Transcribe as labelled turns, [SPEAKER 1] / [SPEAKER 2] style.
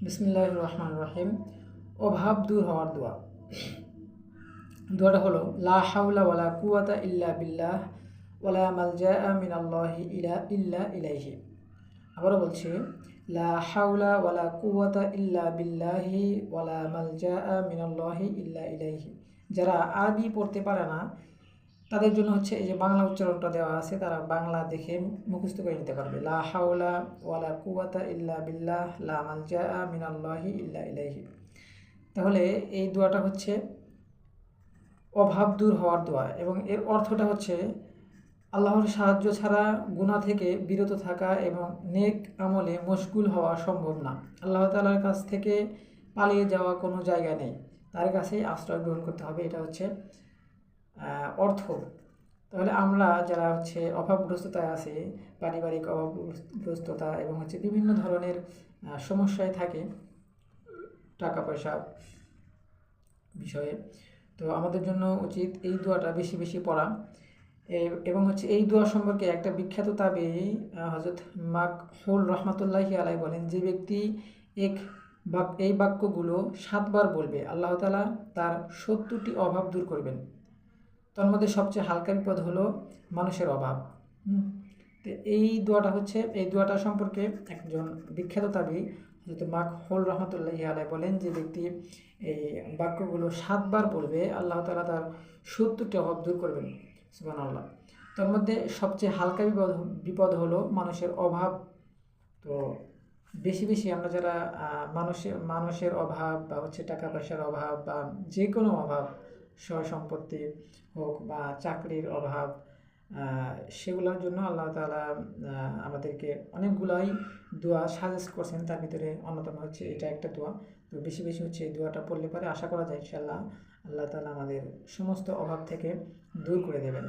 [SPEAKER 1] বিসমিল্লাহির রহমানির রহিম। অভাব দূর হওয়ার দোয়া। দোয়াটা হলো লা হাওলা ওয়ালা কুওয়াতা ইল্লা বিল্লাহ ওয়ালা মালজাআ মিনাল্লাহি ইল্লা ইলাইহি। আবারও বলছি, লা হাওলা ওয়ালা কুওয়াতা ইল্লা বিল্লাহি ওয়ালা মালজাআ মিনাল্লাহি ইল্লা ইলাইহি। যারা আরবি পড়তে পারে না তাদের জন্য হচ্ছে এই যে বাংলা উচ্চারণটা দেওয়া আছে, তারা বাংলা দেখে মুখস্থ করে নিতে পারবে। লা হাওলা ওয়ালা কুওয়াতা ইল্লা বিল্লাহ লা মালজাআ মিনাল্লাহি ইল্লা ইলাইহি। তাহলে এই দোয়াটা হচ্ছে অভাব দূর হওয়ার দোয়া, এবং এর অর্থটা হচ্ছে আল্লাহর সাহায্য ছাড়া গুনাহ থেকে বিরত থাকা এবং নেক আমলে মশগুল হওয়া সম্ভব না। আল্লাহ তাআলার কাছ থেকে পালিয়ে যাওয়া কোনো জায়গা নেই, তার কাছেই আশ্রয় গ্রহণ করতে হবে। এটা হচ্ছে অর্থ। তাহলে আমরা যারা হচ্ছে অভাবগ্রস্ততায় আছি, পারিবারিক অভাবগ্রস্ততা এবং হচ্ছে বিভিন্ন ধরনের সমস্যায় থাকে টাকা পয়সা বিষয়ে, তো আমাদের জন্য উচিত এই দোয়াটা বেশি বেশি পড়া। এবং হচ্ছে এই দোয়া সম্পর্কে একটা বিখ্যাত তাবেঈ হযরত মাকহুল রহমাতুল্লাহি আলাইহি বলেন, যে ব্যক্তি এই বাক্যগুলো 7 বার বলবে, আল্লাহ তাআলা তার 70টি অভাব দূর করবেন। তার মধ্যে সবচেয়ে হালকা বিপদ হলো মানুষের অভাব। তো এই দোয়াটা সম্পর্কে একজন বিখ্যাত তাবেঈ হযরত মাকহুল রহমাতুল্লাহি আলাইহি বলেন, যে ব্যক্তি এই বাক্যগুলো 7 বার পড়বে, আল্লাহ তাআলা তার 70টি অভাব দূর করবেন। সুবহানাল্লাহ। তার মধ্যে সবচেয়ে হালকা বিপদ হলো মানুষের অভাব। তো বেশি বেশি আমরা যারা মানুষের অভাব বা হচ্ছে টাকা পয়সার অভাব বা যে কোনো অভাব, সয় সম্পত্তি হোক বা চাকরির অভাব, সেগুলোর জন্য আল্লাহ তাআলা আমাদেরকে অনেকগুলাই দোয়া সাজেস্ট করছেন। তার ভিতরে অন্যতম হচ্ছে এটা একটা দোয়া। তো বেশি বেশি হচ্ছে এই দোয়াটা পড়লে পরে আশা করা যায় ইনশাআল্লাহ আল্লাহ তাআলা আমাদের সমস্ত অভাব থেকে দূর করে দেবেন।